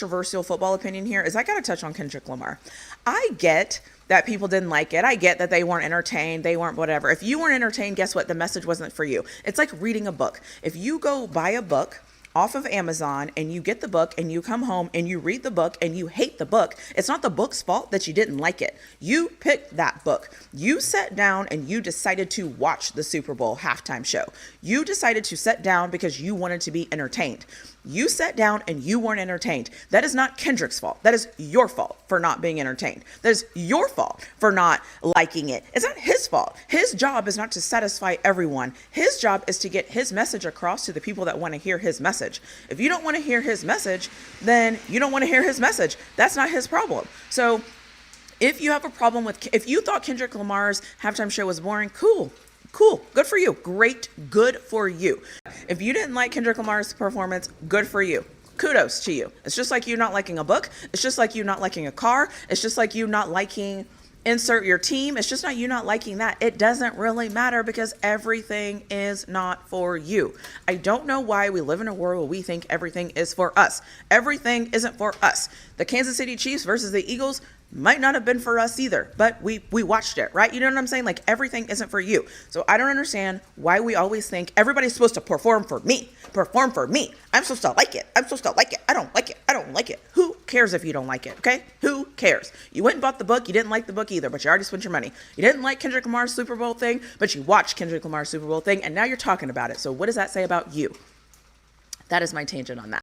controversial football opinion here is I got to touch on Kendrick Lamar. I get that people didn't like it. I get that they weren't entertained. They weren't whatever. If you weren't entertained, guess what? The message wasn't for you. It's like reading a book. If you go buy a book off of Amazon and you get the book and you come home and you read the book and you hate the book, it's not the book's fault that you didn't like it. You picked that book. You sat down and you decided to watch the Super Bowl halftime show. You decided to sit down because you wanted to be entertained. You sat down and you weren't entertained. That is not Kendrick's fault. That is your fault for not being entertained. That is your fault for not liking it. It's not his fault. His job is not to satisfy everyone. His job is to get his message across to the people that want to hear his message. If you don't want to hear his message, then you don't want to hear his message. That's not his problem. So if you have a problem if you thought Kendrick Lamar's halftime show was boring, cool. Good for you. Good for you. If you didn't like Kendrick Lamar's performance, good for you. Kudos to you. It's just like you not liking a book. It's just like you not liking a car. It's just like you not liking insert your team. It's just not you not liking that. It doesn't really matter because everything is not for you. I don't know why we live in a world where we think everything is for us. Everything isn't for us. The Kansas City Chiefs versus the Eagles might not have been for us either, but we watched it, right? You know what I'm saying? Like, everything isn't for you. So I don't understand why we always think everybody's supposed to perform for me. I'm supposed to like it. I don't like it. Who cares if you don't like it, okay? Who cares? You went and bought the book. You didn't like the book either, but you already spent your money. You didn't like Kendrick Lamar's Super Bowl thing, but you watched Kendrick Lamar's Super Bowl thing, and now you're talking about it. So what does that say about you? That is my tangent on that.